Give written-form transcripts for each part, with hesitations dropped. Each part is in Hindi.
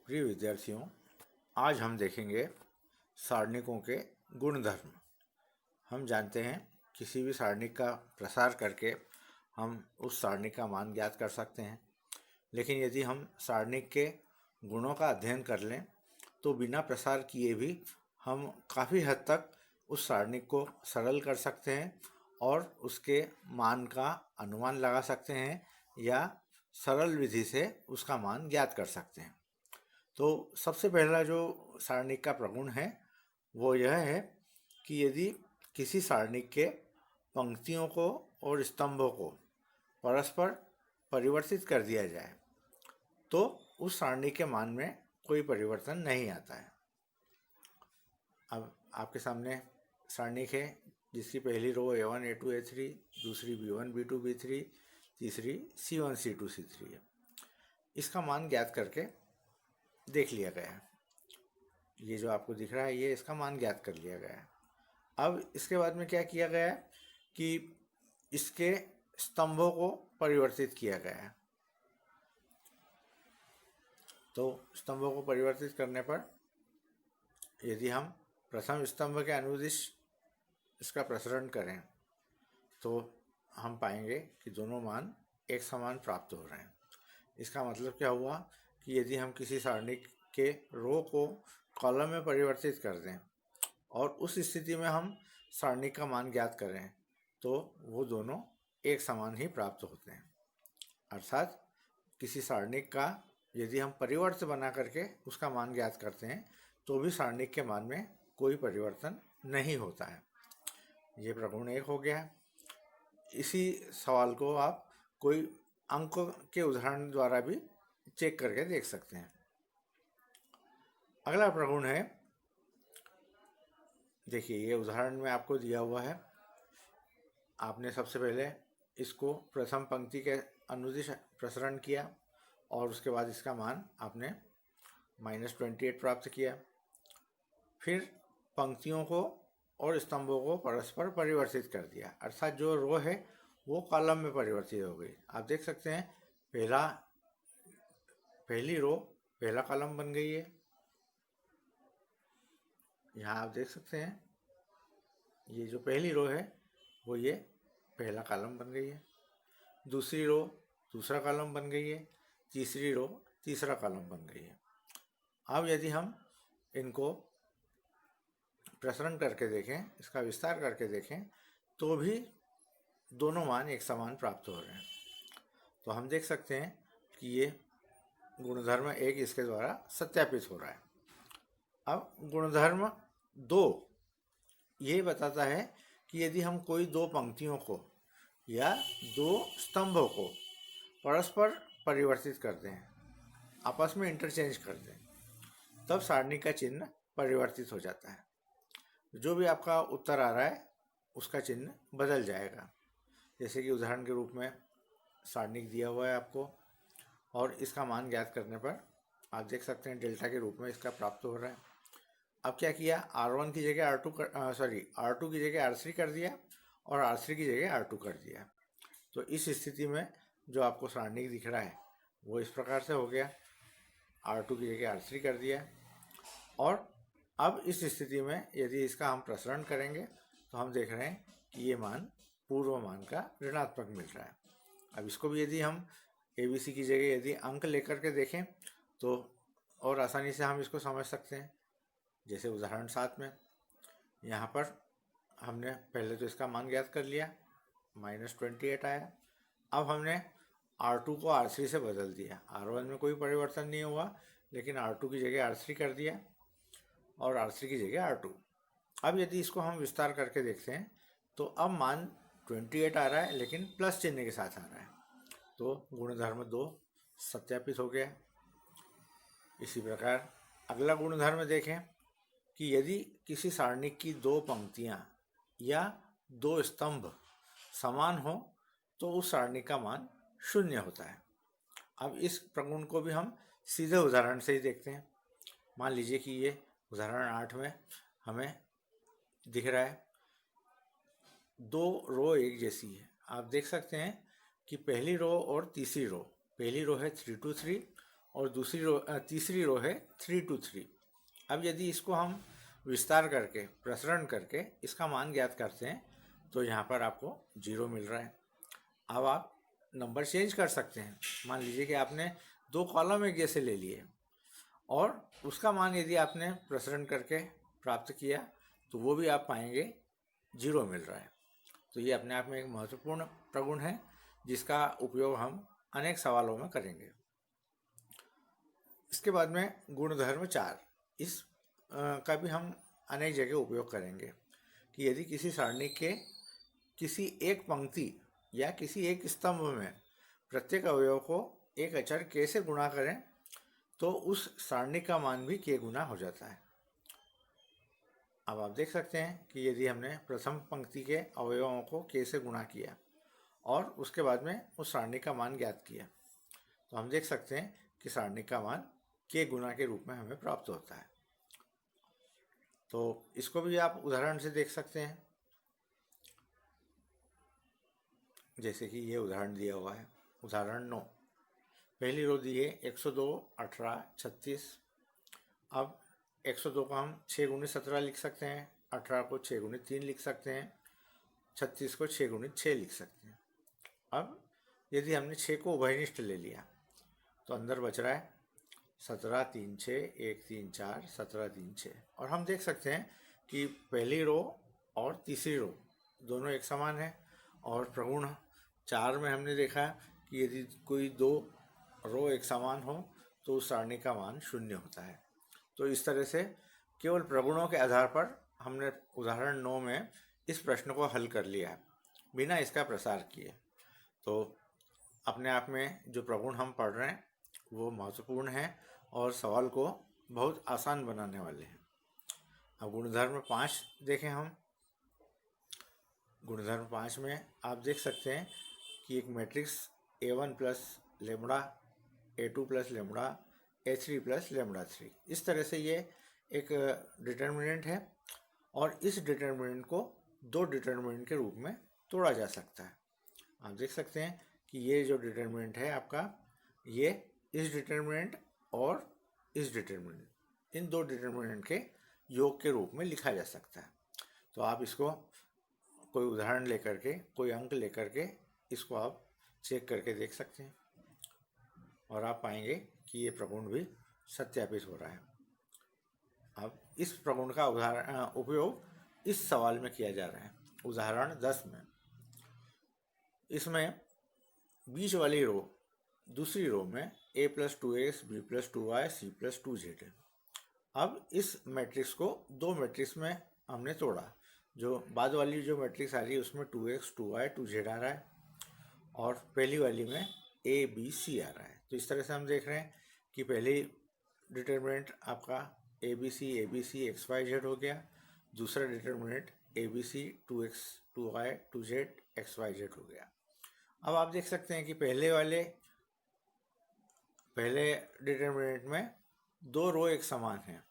प्रिय विद्यार्थियों, आज हम देखेंगे सारणिकों के गुणधर्म। हम जानते हैं किसी भी सारणिक का प्रसार करके हम उस सारणिक का मान ज्ञात कर सकते हैं, लेकिन यदि हम सारणिक के गुणों का अध्ययन कर लें तो बिना प्रसार किए भी हम काफ़ी हद तक उस सारणिक को सरल कर सकते हैं और उसके मान का अनुमान लगा सकते हैं या सरल विधि से उसका मान ज्ञात कर सकते हैं। तो सबसे पहला जो सारणिक का प्रगुण है वो यह है कि यदि किसी सारणिक के पंक्तियों को और स्तंभों को परस्पर परिवर्तित कर दिया जाए तो उस सारणी के मान में कोई परिवर्तन नहीं आता है। अब आपके सामने सारणिक है जिसकी पहली रो A1 A2 A3, दूसरी B1 B2 B3, तीसरी C1 C2 C3 है। इसका मान ज्ञात करके देख लिया गया है। ये जो आपको दिख रहा है ये इसका मान ज्ञात कर लिया गया है। अब इसके बाद में क्या किया गया है कि इसके स्तंभों को परिवर्तित किया गया है। तो स्तंभों को परिवर्तित करने पर यदि हम प्रथम स्तंभ के अनुदिश इसका प्रसरण करें तो हम पाएंगे कि दोनों मान एक समान प्राप्त हो रहे हैं। इसका मतलब क्या हुआ कि यदि हम किसी सारणिक के रो को कॉलम में परिवर्तित कर दें और उस स्थिति में हम सारणिक का मान ज्ञात करें तो वो दोनों एक समान ही प्राप्त होते हैं। अर्थात किसी सारणिक का यदि हम परिवर्त बना करके उसका मान ज्ञात करते हैं तो भी सारणिक के मान में कोई परिवर्तन नहीं होता है। ये प्रगुण एक हो गया। इसी सवाल को आप कोई अंक के उदाहरण द्वारा भी चेक करके देख सकते हैं। अगला प्रगुण है, देखिए ये उदाहरण में आपको दिया हुआ है। आपने सबसे पहले इसको प्रथम पंक्ति के अनुदिश प्रसरण किया और उसके बाद इसका मान आपने -28 प्राप्त किया। फिर पंक्तियों को और स्तंभों को परस्पर परिवर्तित कर दिया, अर्थात जो रो है वो कॉलम में परिवर्तित हो गई। आप देख सकते हैं पहली रो पहला कॉलम बन गई है। यहाँ आप देख सकते हैं ये जो पहली रो है वो ये पहला कॉलम बन गई है, दूसरी रो दूसरा कॉलम बन गई है, तीसरी रो तीसरा कॉलम बन गई है। अब यदि हम इनको प्रसरण करके देखें, इसका विस्तार करके देखें तो भी दोनों मान एक समान प्राप्त हो रहे हैं। तो हम देख सकते हैं कि ये गुणधर्म एक इसके द्वारा सत्यापित हो रहा है। अब गुणधर्म दो ये बताता है कि यदि हम कोई दो पंक्तियों को या दो स्तंभों को परस्पर परिवर्तित करते हैं, आपस में इंटरचेंज करते हैं, तब सारणी का चिन्ह परिवर्तित हो जाता है। जो भी आपका उत्तर आ रहा है उसका चिन्ह बदल जाएगा। जैसे कि उदाहरण के रूप में सारणिक दिया हुआ है आपको और इसका मान ज्ञात करने पर आप देख सकते हैं डेल्टा के रूप में इसका प्राप्त हो रहा है। अब क्या किया, R1 की जगह R2 की जगह R3 कर दिया और R3 की जगह R2 कर दिया। तो इस स्थिति में जो आपको सारणिक दिख रहा है वो इस प्रकार से हो गया, R2 की जगह R3 कर दिया। और अब इस स्थिति में यदि इसका हम प्रसरण करेंगे तो हम देख रहे हैं कि ये मान पूर्व मान का ऋणात्मक मिल रहा है। अब इसको भी यदि हम ABC की जगह यदि अंक लेकर के देखें तो और आसानी से हम इसको समझ सकते हैं। जैसे उदाहरण 7 में यहाँ पर हमने पहले तो इसका मान ज्ञात कर लिया, -28 आया। अब हमने R2 को R3 से बदल दिया। R1 में कोई परिवर्तन नहीं हुआ लेकिन R2 की जगह R3 कर दिया और R3 की जगह R2। अब यदि इसको हम विस्तार करके देखते हैं तो अब मान 28 आ रहा है लेकिन प्लस चिन्ह के साथ आ रहा है। तो गुणधर्म 2 सत्यापित हो गया। इसी प्रकार अगला गुणधर्म देखें कि यदि किसी सारणिक की दो पंक्तियां या दो स्तंभ समान हो तो उस सारणिक का मान 0 होता है। अब इस प्रगुण को भी हम सीधे उदाहरण से ही देखते हैं। मान लीजिए कि ये उदाहरण 8 में हमें दिख रहा है दो रो एक जैसी है। आप देख सकते हैं कि पहली रो और तीसरी रो, पहली रो है 3 2 3 और तीसरी रो है 3 to 3। अब यदि इसको हम विस्तार करके प्रसरण करके इसका मान ज्ञात करते हैं तो यहाँ पर आपको 0 मिल रहा है। अब आप नंबर चेंज कर सकते हैं। मान लीजिए कि आपने 2 कॉलम एक जैसे ले लिए और उसका मान यदि आपने प्रसरण करके प्राप्त किया तो वो भी आप पाएंगे 0 मिल रहा है। तो ये अपने आप में एक महत्वपूर्ण प्रगुण है जिसका उपयोग हम अनेक सवालों में करेंगे। इसके बाद में गुणधर्म 4, इस का भी हम अनेक जगह उपयोग करेंगे कि यदि किसी सारणी के किसी एक पंक्ति या किसी एक स्तंभ में प्रत्येक अवयव को एक अचर k से गुणा करें तो उस सारणी का मान भी k गुना हो जाता है। अब आप देख सकते हैं कि यदि हमने प्रथम पंक्ति के अवयवों को k से गुणा किया और उसके बाद में उस सारणी का मान ज्ञात किया तो हम देख सकते हैं कि सारणी का मान k गुना के रूप में हमें प्राप्त होता है। तो इसको भी आप उदाहरण से देख सकते हैं, जैसे कि ये उदाहरण दिया हुआ है। उदाहरण 9, पहली रो दी है 102, 18, 36। अब 102 को हम 6 गुणित 17 लिख सकते हैं, 18 को 6 गुणित 3 लिख सकते हैं, 36 को 6 गुणित 6 लिख सकते हैं। अब यदि हमने 6 को उभयनिष्ठ ले लिया तो अंदर बच रहा है 17, 3, 6, 1, 3, 4, 17, 3, 6। और हम देख सकते हैं कि पहली रो और तीसरी रो दोनों एक समान है और प्रगुण 4 में हमने देखा कि यदि कोई 2 रो एक समान हो तो उस सारणी का मान 0 होता है। तो इस तरह से केवल प्रगुणों के आधार पर हमने उदाहरण 9 में इस प्रश्न को हल कर लिया है बिना इसका प्रसार किए। तो अपने आप में जो प्रगुण हम पढ़ रहे हैं वो महत्वपूर्ण है और सवाल को बहुत आसान बनाने वाले हैं। अब गुणधर्म 5 देखें हम। गुणधर्म 5 में आप देख सकते हैं कि एक matrix A1 plus lambda, A2 plus lambda, A3 plus lambda 3, इस तरह से ये एक डिटर्मिनेंट है और इस डिटर्मिनेंट को 2 डिटर्मिनेंट के रूप में तोड़ा जा सकता है। आप देख सकते हैं कि ये जो डिटर्मिनेंट है आपका, ये इस डिटर्मिनेंट और इस डिटर्मिनेंट, इन 2 डिटर्मिनेंट के योग के रूप में लिखा जा सकता है। तो आप इसको कोई उदाहरण लेकर के, कोई अंक लेकर के इसको आप चेक करके देख सकते हैं और आप पाएंगे कि ये प्रगुण भी सत्यापित हो रहा है। अब इस प्रगुण का उपयोग इस सवाल में किया जा रहा है। उदाहरण 10 में इसमें बीच वाली रो दूसरी रो में a plus 2x, b plus 2y, c plus 2z है। अब इस मैट्रिक्स को 2 मैट्रिक्स में हमने तोड़ा। जो बाद वाली जो मैट्रिक्स आ रही है उसमें 2x, 2y, 2z आ रहा है और पहली वाली में a, b, c आ रहा है। तो इस तरह से हम देख रहे हैं कि पहली डिटर्मिनेंट आपका ABC, ABC, XYZ हो गया, दूसरा determinant ABC, 2x, 2y, 2z, XYZ हो गया। अब आप देख सकते हैं कि पहले डिटर्मिनेंट में 2 रो एक समान हैं।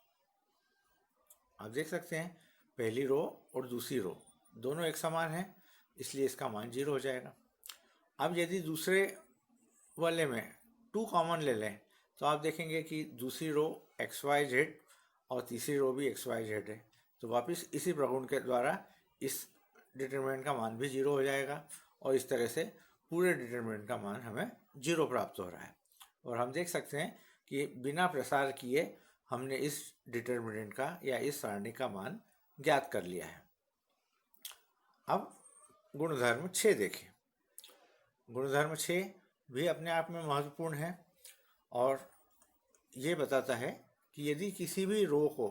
आप देख सकते हैं पहली रो और दूसरी रो दोनों एक समान हैं, इसलिए इसका मान 0 हो जाएगा। अब यदि दूसरे वाले में 2 कॉमन ले लें तो आप देखेंगे कि दूसरी रो XYZ और तीसरी रो भी XYZ है। तो वापस इसी प्रगुण के द्वारा इस डिटर्मिनेंट का मान भी 0 हो जाएगा और इस तरह से पूरे डिटर्मिनेंट का मान हमें 0 प्राप्त हो रहा है। और हम देख सकते हैं कि बिना प्रसार किए हमने इस डिटर्मिनेंट का या इस सारणी का मान ज्ञात कर लिया है। अब गुणधर्म 6 देखें। गुणधर्म 6 भी अपने आप में महत्वपूर्ण है और ये बताता है कि यदि किसी भी रो को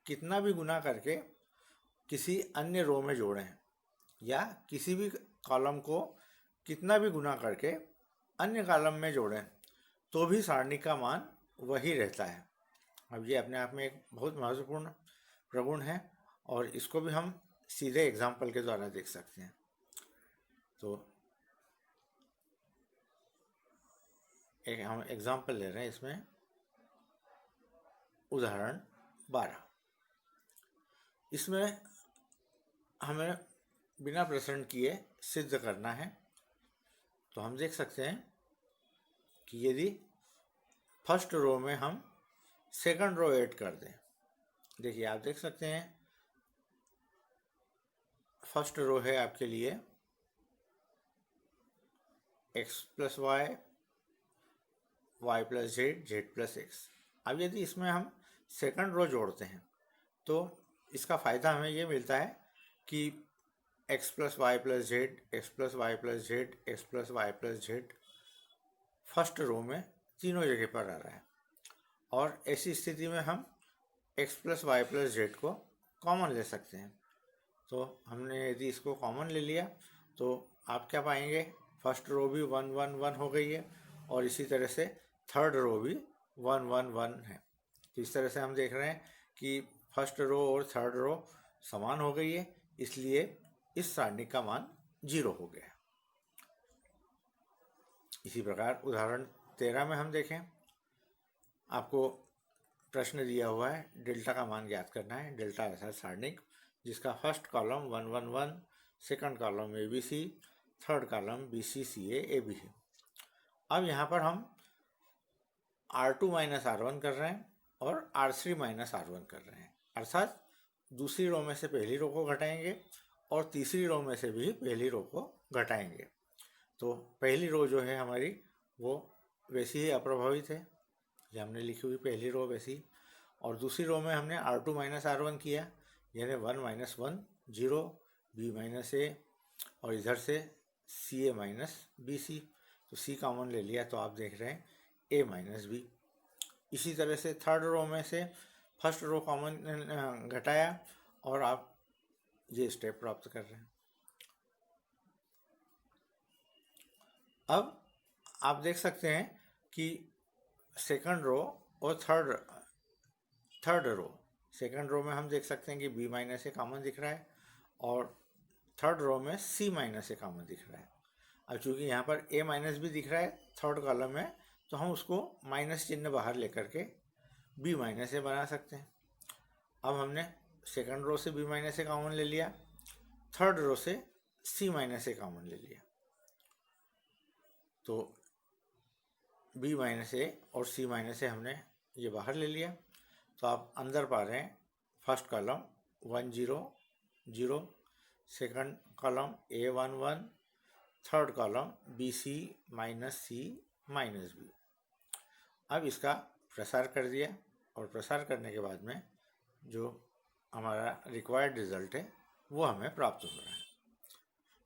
कितना भी गुना करके किसी अन्य रो में जोड़ें या किसी भी कॉलम को कितना भी गुना करके अन्य कॉलम में जोड़ें तो भी सारणी का मान वही रहता है। अब ये अपने आप में एक बहुत महत्वपूर्ण प्रगुण है और इसको भी हम सीधे एग्जाम्पल के द्वारा देख सकते हैं। तो एक हम एग्जाम्पल ले रहे हैं इसमें। उदाहरण 12, इसमें हमें बिना प्रश्न किए सिद्ध करना है। तो हम देख सकते हैं कि यदि फर्स्ट रो में हम सेकंड रो ऐड कर दें। देखिए आप देख सकते हैं फर्स्ट रो है आपके लिए x plus y, y plus z, z plus x. अब यदि इसमें हम सेकंड रो जोड़ते हैं तो इसका फ़ायदा हमें ये मिलता है कि x plus y plus z, x plus y plus z, x plus y plus z first row में तीनों जगह पर आ रहा है। और ऐसी स्थिति में हम x plus y plus z को कॉमन ले सकते हैं। तो हमने यदि इसको कॉमन ले लिया तो आप क्या पाएंगे, फर्स्ट रो भी 1 1 1 हो गई है और इसी तरह से थर्ड रो भी 1 1 1 है। तो इस तरह से हम देख रहे हैं कि फर्स्ट रो और थर्ड रो समान हो गई है, इसलिए इस सारणी का मान 0 हो गया। इसी प्रकार उदाहरण 13 में हम देखें, आपको प्रश्न दिया हुआ है डेल्टा का मान ज्ञात करना है। डेल्टा ऐसा सारणिक जिसका first column 1 1 1, second column ABC, third column BC CA AB है। अब यहाँ पर हम R2 माइनस R1 कर रहे हैं और R3 माइनस R1 कर रहे हैं, अर्थात दूसरी रो में से पहली रो को घटाएंगे और तीसरी रो में से भी पहली रो को घटाएंगे। तो पहली रो जो है हमारी वो वैसी ही अप्रभावित है, ये हमने लिखी हुई पहली रो वैसी। और दूसरी रो में हमने R2 माइनस R1 किया, यानी 1 माइनस 1 0, B माइनस A और इधर से CA माइनस BC। तो C कॉमन ले लिया तो आप देख रहे हैं A माइनस B। इसी तरह से थर्ड रो में से फर्स्ट रो कॉमन घटाया और आप ये स्टेप प्राप्त कर रहे हैं। अब आप देख सकते हैं कि सेकंड रो और थर्ड रो, सेकंड रो में हम देख सकते हैं कि B माइनस ए कॉमन दिख रहा है और थर्ड रो में C माइनस ए कॉमन दिख रहा है। अब चूंकि यहाँ पर A माइनस भी दिख रहा है थर्ड कॉलम में, तो हम उसको माइनस चिन्ह बाहर लेकर के B माइनस ए बना सकते हैं। अब हमने सेकंड रो से B माइनस ए कॉमन ले लिया, थर्ड रो से C माइनस ए कॉमन ले लिया, तो B माइनस ए और C माइनस ए हमने ये बाहर ले लिया। तो आप अंदर पा रहे हैं first column 1 0 0, second column A 1 1, third column BC minus C minus B। अब इसका प्रसार कर दिया और प्रसार करने के बाद में जो हमारा रिक्वायर्ड रिजल्ट है वो हमें प्राप्त हो रहा है।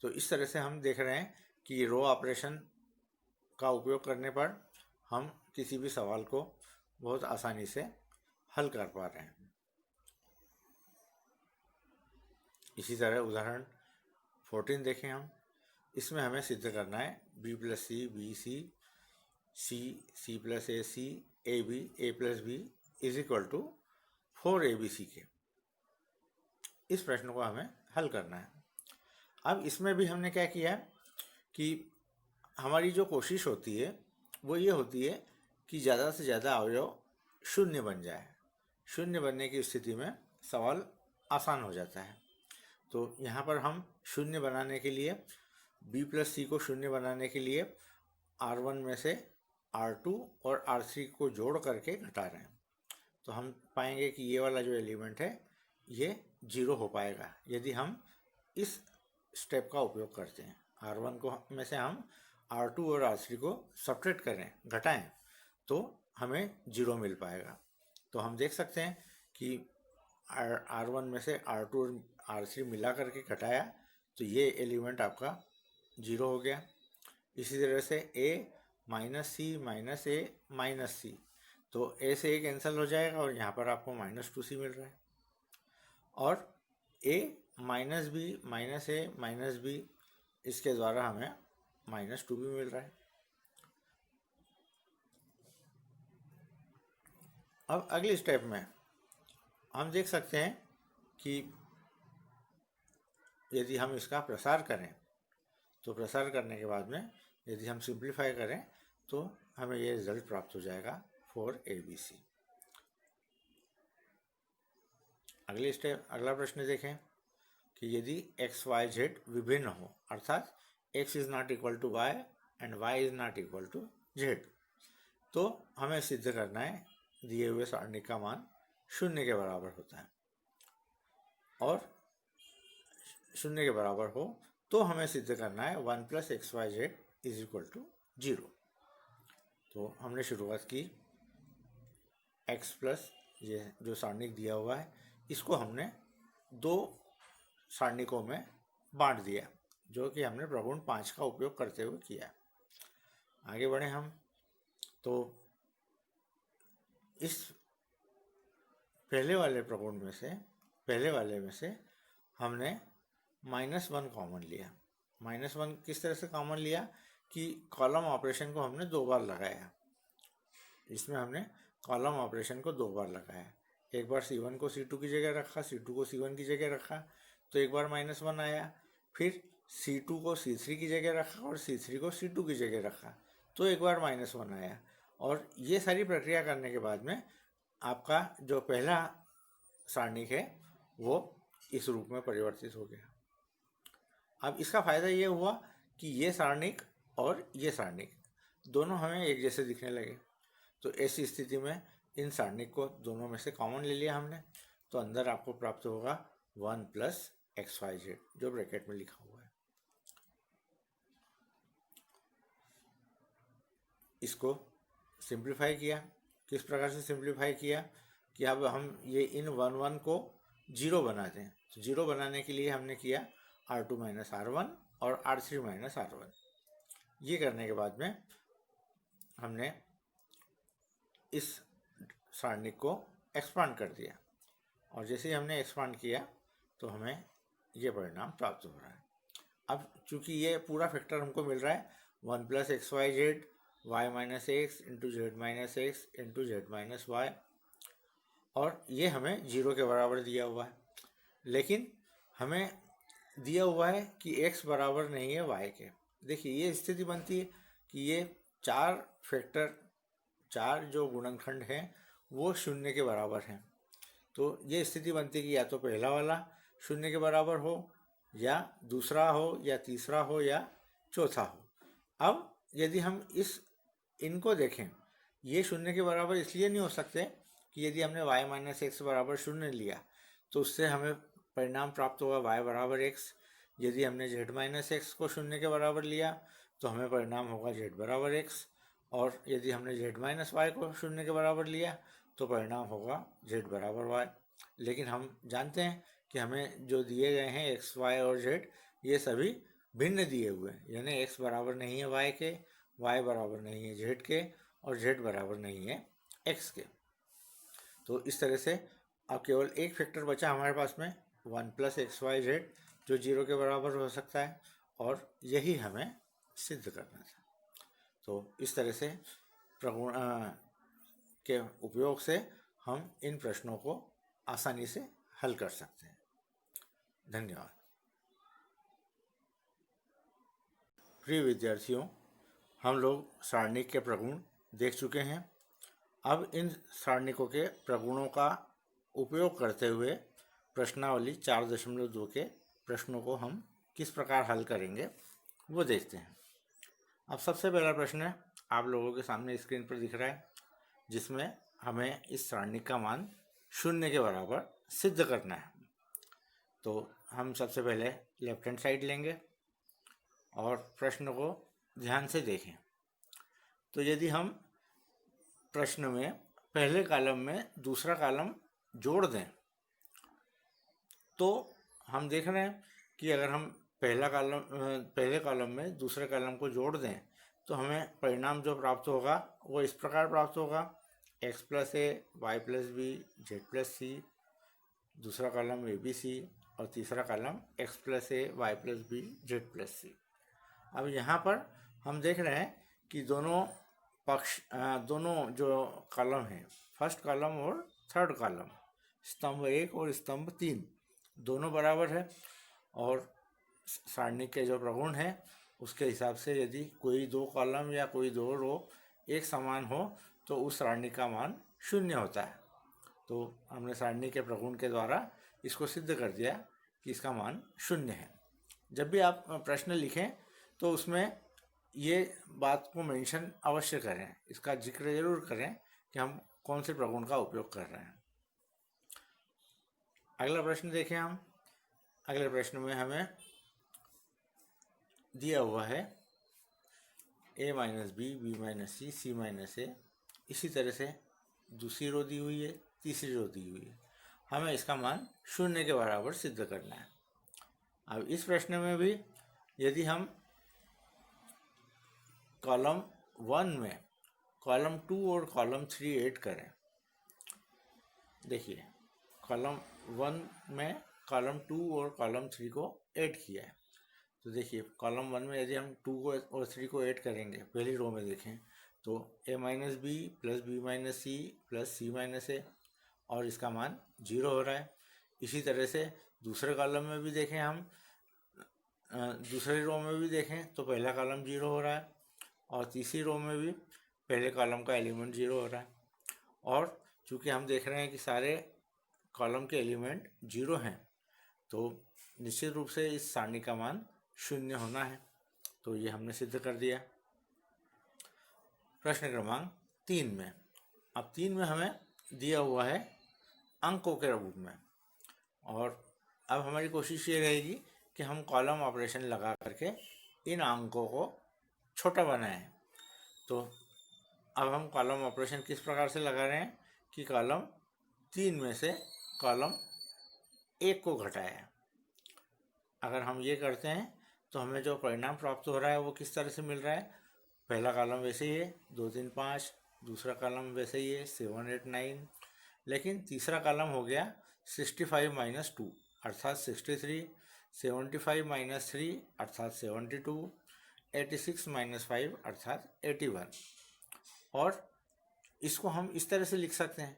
तो इस तरह से हम देख रहे हैं कि रो ऑपरेशन का उपयोग करने पर हम किसी भी सवाल को बहुत आसानी से हल कर पा रहे हैं। इसी तरह उदाहरण 14 देखें हम, इसमें हमें सिद्ध करना है B plus C BC, C plus AC AB, A plus B is equal to 4ABC के। इस प्रश्न को हमें हल करना है। अब इसमें भी हमने क्या किया कि हमारी जो कोशिश होती है वो ये होती है कि ज़्यादा से ज़्यादा अवयव शून्य बन जाए। शून्य बनने की स्थिति में सवाल आसान हो जाता है। तो यहाँ पर हम शून्य बनाने के लिए B प्लस C को शून्य बनाने के लिए R1 में से R2 और R3 को जोड़ करके घटा रहे हैं। तो हम पाएंगे कि ये वाला जो एलिमेंट है ये 0 हो पाएगा यदि हम इस स्टेप का उपयोग करते हैं। R1 को में से हम R2 और R3 को सब्ट्रैक्ट करें, घटाएं, तो हमें 0 मिल पाएगा। तो हम देख सकते हैं कि R1 में से R2 और R3 मिला करके घटाया तो ये एलिमेंट आपका 0 हो गया। इसी तरह से A minus C minus A minus C, तो A से A कैंसिल हो जाएगा और यहाँ पर आपको -2C मिल रहा है। और A minus B minus A minus B, इसके द्वारा हमें -2 भी मिल रहा है। अब अगली स्टेप में हम देख सकते हैं कि यदि हम इसका प्रसार करें तो प्रसार करने के बाद में यदि हम सिंप्लीफाई करें तो हमें ये रिजल्ट प्राप्त हो जाएगा 4ABC। अगली स्टेप, अगला प्रश्न देखें कि यदि x y z विभिन्न हो, अर्थात x is not equal to y and y is not equal to z, तो हमें सिद्ध करना है दिए हुए सारणिक का मान 0 के बराबर होता है, और 0 के बराबर हो तो हमें सिद्ध करना है 1 + xyz = 0। तो हमने शुरुआत की, x प्लस ये जो सारणिक दिया हुआ है इसको हमने 2 सारणिकों में बांट दिया, जो कि हमने प्रगुण 5 का उपयोग करते हुए किया। आगे बढ़े हम, तो इस पहले वाले में से हमने -1 कॉमन लिया। -1 किस तरह से कॉमन लिया कि कॉलम ऑपरेशन को हमने 2 बार लगाया। इसमें हमने कॉलम ऑपरेशन को 2 बार लगाया, एक बार C1 को C2 की जगह रखा, C2 को C1 की जगह रखा, तो एक बार -1 आया। फिर C2 को C3 की जगह रखा और C3 को C2 की जगह रखा, तो एक बार -1 आया। और ये सारी प्रक्रिया करने के बाद में आपका जो पहला सारणिक है वो इस रूप में परिवर्तित हो गया। अब इसका फायदा ये हुआ कि ये सारणिक और ये सारणिक दोनों हमें एक जैसे दिखने लगे। तो ऐसी स्थिति में इन सारणिक को दोनों में से कॉमन ले लिया हमने, तो अंदर आपको प्राप्त होगा 1 + xyz, जो ब्रैकेट में लिखा हुआ है। इसको सिंप्लीफाई किया। किस प्रकार से सिंप्लीफाई किया कि अब हम ये इन 1 1 को 0 बना दें। तो 0 बनाने के लिए हमने किया r2 - r1 और r3 - r1। ये करने के बाद में हमने इस सारणिक को एक्सपांड कर दिया, और जैसे ही हमने एक्सपांड किया तो हमें ये परिणाम प्राप्त हो रहा है। अब चूंकि ये पूरा फैक्टर हमको मिल रहा है 1 + xyz y - x × z - x × z - y, और ये हमें 0 के बराबर दिया हुआ है। लेकिन हमें दिया हुआ है कि x बराबर नहीं है y के। देखिए ये स्थिति बनती है कि ये 4 जो गुणनखंड हैं वो 0 के बराबर हैं। तो ये स्थिति बनती है कि या तो पहला वाला 0 के बराबर हो, या दूसरा हो, या तीसरा हो, या चौथा हो। अब यदि हम इनको देखें, ये 0 के बराबर इसलिए नहीं हो सकते कि यदि हमने y - x = 0 लिया तो उससे हमें परिणाम प्राप्त होगा y = x। यदि हमने z - x को 0 के बराबर लिया तो हमें परिणाम होगा z = x, और यदि हमने z - y को 0 के बराबर लिया तो परिणाम होगा z = y। लेकिन हम जानते हैं कि हमें जो दिए गए हैं x, y और z ये सभी भिन्न दिए हुए हैं, यानी x बराबर नहीं है y के, y बराबर नहीं है z के, और z बराबर नहीं है x के। तो इस तरह से अब केवल एक फैक्टर बचा हमारे पास में 1 + xyz, जो 0 के बराबर हो सकता है, और यही हमें सिद्ध करना था। तो इस तरह से प्रगुण के उपयोग से हम इन प्रश्नों को आसानी से हल कर सकते हैं। धन्यवाद। प्रिय विद्यार्थियों, हम लोग सारणिक के प्रगुण देख चुके हैं। अब इन सारणिकों के प्रगुणों का उपयोग करते हुए प्रश्नावली 4.2 के प्रश्नों को हम किस प्रकार हल करेंगे वो देखते हैं। अब सबसे पहला प्रश्न आप लोगों के सामने स्क्रीन पर दिख रहा है, जिसमें हमें इस सारणिक का मान 0 के बराबर सिद्ध करना है। तो हम सबसे पहले लेफ्ट हैंड साइड लेंगे और प्रश्न को ध्यान से देखें। तो यदि हम प्रश्न में पहले कॉलम में दूसरा कॉलम जोड़ दें, तो हम देख रहे हैं कि अगर हम पहले कॉलम में दूसरे कॉलम को जोड़ दें तो हमें परिणाम जो प्राप्त होगा वो इस प्रकार प्राप्त होगा x + a, y + b, z + c, दूसरा कॉलम ABC, और तीसरा column x + a, y + b, z + c। अब यहाँ पर हम देख रहे हैं कि दोनों जो कॉलम हैं, फर्स्ट कॉलम और थर्ड कॉलम, स्तंभ 1 और स्तंभ 3 दोनों बराबर है, और सारणिक के जो प्रगुण है उसके हिसाब से यदि कोई 2 कॉलम या कोई 2 रो एक समान हो तो उस सारणिक का मान 0 होता है। तो हमने सारणिक के प्रगुण के द्वारा इसको सिद्ध कर दिया कि इसका मान 0 है। जब भी आप प्रश्न लिखें तो उसमें ये बात को मेंशन अवश्य करें, इसका जिक्र जरूर करें कि हम कौन से प्रगुण का उपयोग कर रहे हैं। अगला प्रश्न देखें हम। अगले प्रश्न में हमें दिया हुआ है a minus B, B minus C, C minus A. इसी तरह से दूसरी रो दी हुई है, तीसरी रो दी हुई है। हमें इसका मान 0 के बराबर सिद्ध करना है। अब इस प्रश्न में भी यदि हम कॉलम 1 में कॉलम 2 और कॉलम 3 ऐड करें, देखिए कॉलम 1 में कॉलम 2 और कॉलम 3 को ऐड किया है। तो देखिए कॉलम 1 में यदि हम 2 को और 3 को ऐड करेंगे, पहली रो में देखें तो a minus B plus B minus C plus C minus A, और इसका मान 0 हो रहा है। इसी तरह से दूसरे कॉलम में भी देखें हम, दूसरी रो में भी देखें तो पहला कॉलम 0 हो रहा है, और तीसरी रो में भी पहले कॉलम का एलिमेंट 0 हो रहा है। और चूँकि हम देख रहे हैं कि सारे कॉलम के एलिमेंट 0 हैं, तो निश्चित रूप से इस सारणी का मान 0 होना है। तो ये हमने सिद्ध कर दिया। प्रश्न क्रमांक 3 में, अब 3 में हमें दिया हुआ है अंकों के रूप में, और अब हमारी कोशिश ये रहेगी कि हम कॉलम ऑपरेशन लगा करके इन अंकों को छोटा बनाएं। तो अब हम कॉलम ऑपरेशन किस प्रकार से लगा रहे हैं कि कॉलम 3 में से कॉलम 1 को घटाया। अगर हम ये करते हैं तो हमें जो परिणाम प्राप्त हो रहा है वो किस तरह से मिल रहा है। पहला कॉलम वैसे ही है 2 3 5, दूसरा कॉलम वैसे ही है 7 8 9, लेकिन तीसरा कॉलम हो गया 65 माइनस 2 अर्थात 63, 75 माइनस 3 अर्थात 72, 86 माइनस 5 अर्थात 81। और इसको हम इस तरह से लिख सकते हैं,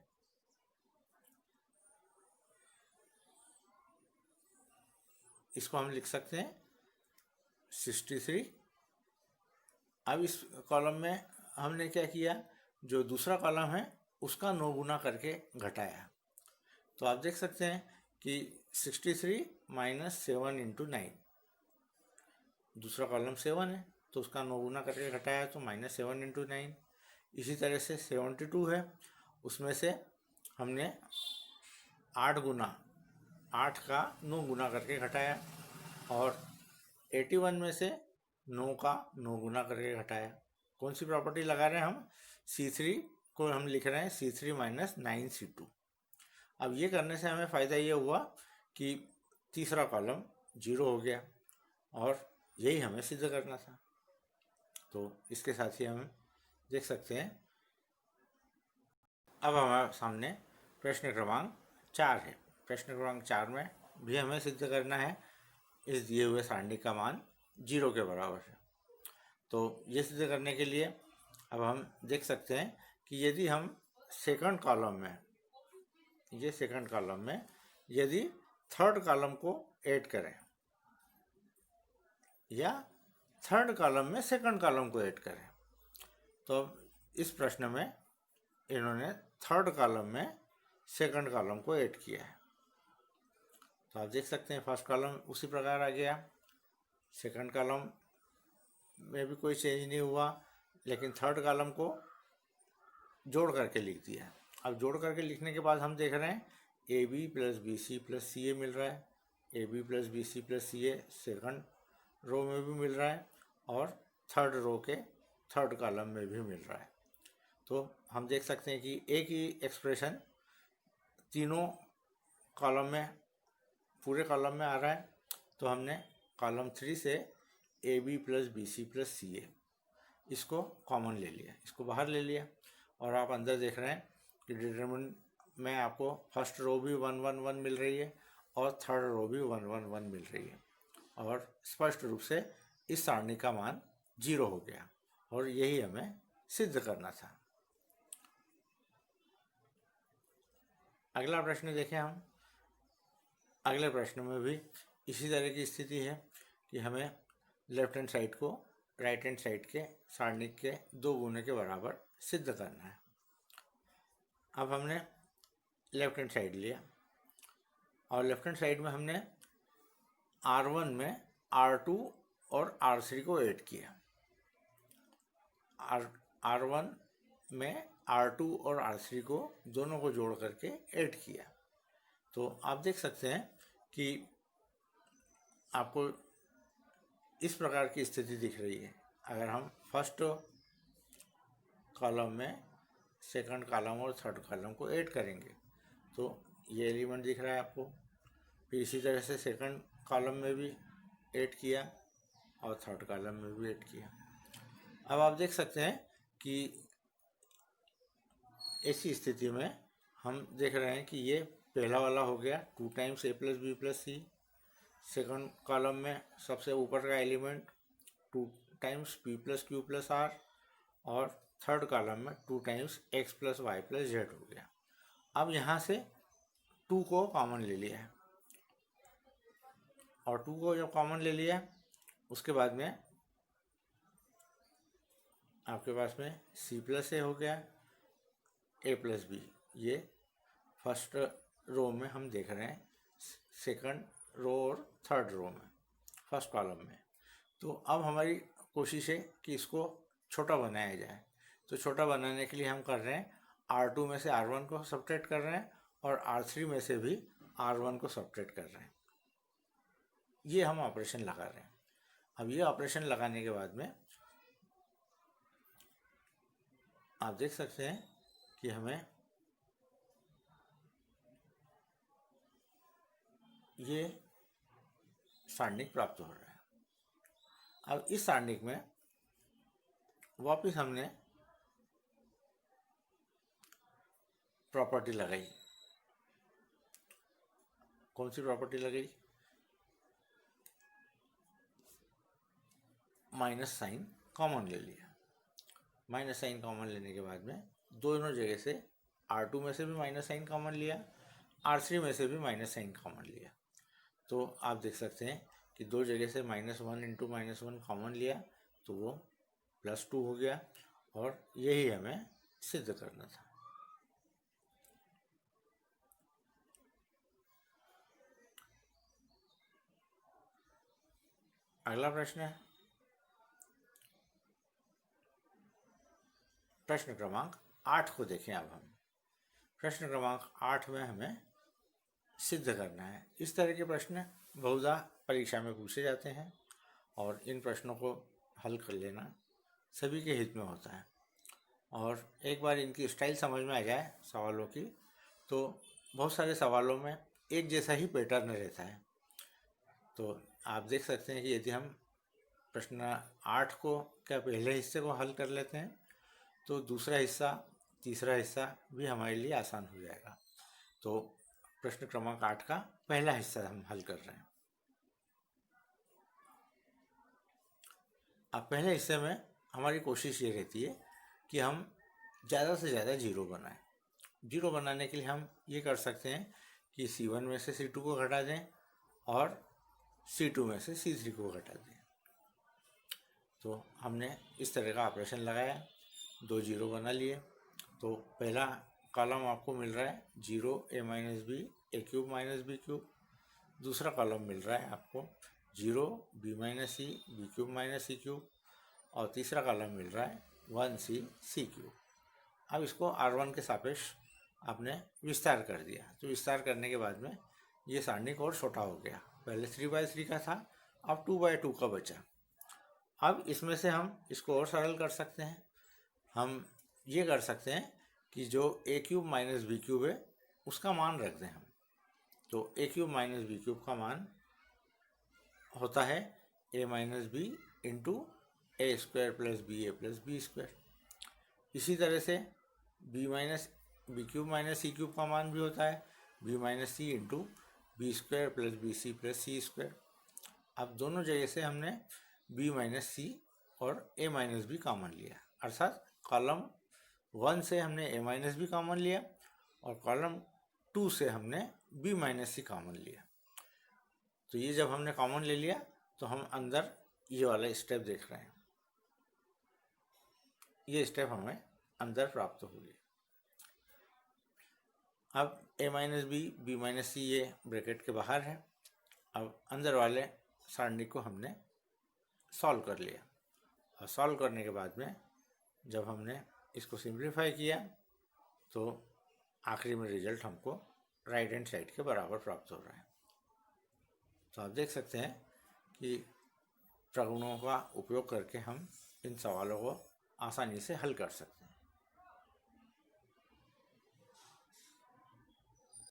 इसको हम लिख सकते हैं 63। अब इस कॉलम में हमने क्या किया, जो दूसरा कॉलम है उसका 9 गुना करके घटाया। तो आप देख सकते हैं कि 63 माइनस 7 इंटू 9, दूसरा कॉलम 7 है तो उसका 9 गुना करके घटाया तो माइनस 7 इंटू 9। इसी तरह से 72 है, उसमें से हमने 8 गुना, 8 का 9 गुना करके घटाया, और 81 में से 9 का 9 गुना करके घटाया। कौन सी प्रॉपर्टी लगा रहे हैं हम, C3 को हम लिख रहे हैं C3 माइनस 9C2। अब ये करने से हमें फ़ायदा ये हुआ कि तीसरा कॉलम 0 हो गया, और यही हमें सिद्ध करना था। तो इसके साथ ही हम देख सकते हैं। अब हमारे सामने प्रश्न क्रमांक 4 है। प्रश्न क्रमांक 4 में भी हमें सिद्ध करना है इस दिए हुए सारणी का मान 0 के बराबर है। तो ये सिद्ध करने के लिए अब हम देख सकते हैं कि यदि हम सेकंड कॉलम में, ये सेकंड कॉलम में यदि थर्ड कॉलम को ऐड करें, या थर्ड कॉलम में सेकंड कॉलम को ऐड करें, तो इस प्रश्न में इन्होंने थर्ड कॉलम में सेकंड कॉलम को ऐड किया है। तो आप देख सकते हैं फर्स्ट कॉलम उसी प्रकार आ गया, सेकंड कॉलम में भी कोई चेंज नहीं हुआ, लेकिन थर्ड कॉलम को जोड़ करके लिख दिया। अब जोड़ करके लिखने के बाद हम देख रहे हैं A B plus B C plus C A मिल रहा है। A B plus B C plus C A second row में भी मिल रहा है, और थर्ड रो के थर्ड कॉलम में भी मिल रहा है। तो हम देख सकते हैं कि एक ही एक्सप्रेशन तीनों कॉलम में, पूरे कॉलम में आ रहा है। तो हमने कॉलम 3 से A B plus B C plus C A इसको कॉमन ले लिया, इसको बाहर ले लिया, और आप अंदर देख रहे हैं कि डिटरमिनेंट में आपको फर्स्ट रो भी 1 1 1 मिल रही है, और थर्ड रो भी 1 1 1 मिल रही है, और स्पष्ट रूप से इस सारणी का मान 0 हो गया, और यही हमें सिद्ध करना था। अगला प्रश्न देखें हम। अगले प्रश्न में भी इसी तरह की स्थिति है कि हमें लेफ्ट हैंड साइड को राइट हैंड साइड के सारणी के 2 गुने के बराबर सिद्ध करना है। अब हमने लेफ्ट हैंड साइड लिया, और लेफ्ट हैंड साइड में हमने R1 में R2 और R3 को ऐड किया। R1 में R2 और R3 को दोनों को जोड़ करके ऐड किया। तो आप देख सकते हैं कि आपको इस प्रकार की स्थिति दिख रही है। अगर हम फर्स्ट कॉलम में सेकंड कॉलम और थर्ड कॉलम को ऐड करेंगे तो ये एलिमेंट दिख रहा है आपको। फिर इसी तरह से सेकंड कॉलम में भी ऐड किया और थर्ड कॉलम में भी ऐड किया। अब आप देख सकते हैं कि ऐसी स्थिति में हम देख रहे हैं कि ये पहला वाला हो गया 2 times a plus b plus c. Second column में सबसे ऊपर का element 2 times p plus q plus r, और थर्ड कॉलम में 2 times x plus y plus z हो गया। अब यहाँ से 2 को कॉमन ले लिया है, और 2 को जब कॉमन ले लिया उसके बाद में आपके पास में c प्लस ए हो गया, a प्लस बी। ये फर्स्ट रो में हम देख रहे हैं, सेकंड रो और थर्ड रो में, फर्स्ट कॉलम में। तो अब हमारी कोशिश है कि इसको छोटा बनाया जाए। तो छोटा बनाने के लिए हम कर रहे हैं R2 में से R1 को सब्ट्रैक्ट कर रहे हैं और R3 में से भी R1 को सब्ट्रैक्ट कर रहे हैं। ये हम ऑपरेशन लगा रहे हैं। अब ये ऑपरेशन लगाने के बाद में आप देख सकते हैं कि हमें ये सारणिक प्राप्त हो रहा है। अब इस सारणिक में वापस हमने प्रॉपर्टी लगाई। कौन सी प्रॉपर्टी लगाई? माइनस साइन कॉमन ले लिया। माइनस साइन कॉमन लेने के बाद में दोनों जगह से R2 में से भी माइनस साइन कॉमन लिया, R3 में से भी माइनस साइन कॉमन लिया। तो आप देख सकते हैं कि दो जगह से -1 इंटू -1 कॉमन लिया तो वो +2 हो गया, और यही हमें सिद्ध करना था। अगला प्रश्न है प्रश्न क्रमांक 8 को देखें। अब हम प्रश्न क्रमांक 8 में हमें सिद्ध करना है। इस तरह के प्रश्न बहुधा परीक्षा में पूछे जाते हैं, और इन प्रश्नों को हल कर लेना सभी के हित में होता है। और एक बार इनकी स्टाइल समझ में आ जाए सवालों की, तो बहुत सारे सवालों में एक जैसा ही पैटर्न रहता है। तो आप देख सकते हैं कि यदि हम प्रश्न 8 को क्या पहले हिस्से को हल कर लेते हैं तो दूसरा हिस्सा, तीसरा हिस्सा भी हमारे लिए आसान हो जाएगा। तो प्रश्न क्रमांक 8 का पहला हिस्सा हम हल कर रहे हैं। अब पहले हिस्से में हमारी कोशिश ये रहती है कि हम ज़्यादा से ज़्यादा जीरो बनाएं। जीरो बनाने के लिए हम ये कर सकते हैं कि C1 में से C2 को घटा दें और C2 में से C3 को घटा दें। तो हमने इस तरह का ऑपरेशन लगाया, 2 जीरो बना लिए। तो पहला कॉलम आपको मिल रहा है 0 a minus B A cube minus B cube. दूसरा कॉलम मिल रहा है आपको 0 b minus C B cube minus C cube, और तीसरा कॉलम मिल रहा है 1c सी क्यूब। अब इसको R1 के सापेक्ष आपने विस्तार कर दिया। तो विस्तार करने के बाद में ये सारणिक और छोटा हो गया। पहले 3/3 का था, अब 2/2 का बचा। अब इसमें से हम इसको और सरल कर सकते हैं। हम ये कर सकते हैं कि जो a cube minus B cube है उसका मान रख दें हम। तो a cube minus B cube का मान होता है a minus B into A square plus B A plus B square. इसी तरह से b minus B cube minus C cube का मान भी होता है b minus C into B square plus B C plus C square. अब दोनों जगह से हमने b माइनस सी और a माइनस बी कॉमन लिया, अर्थात कॉलम 1 से हमने a माइनस बी कॉमन लिया और कॉलम 2 से हमने b माइनस सी कॉमन लिया। तो ये जब हमने कॉमन ले लिया तो हम अंदर ये वाला स्टेप देख रहे हैं, ये स्टेप हमें अंदर प्राप्त हो गया। अब a minus B B minus C ये ब्रैकेट के बाहर है। अब अंदर वाले सारणी को हमने सॉल्व कर लिया, और सॉल्व करने के बाद में जब हमने इसको सिंप्लीफाई किया तो आखिरी में रिजल्ट हमको राइट हैंड साइड के बराबर प्राप्त हो रहा है। तो आप देख सकते हैं कि प्रगुणों का उपयोग करके हम इन सवालों को आसानी से हल कर सकते हैं।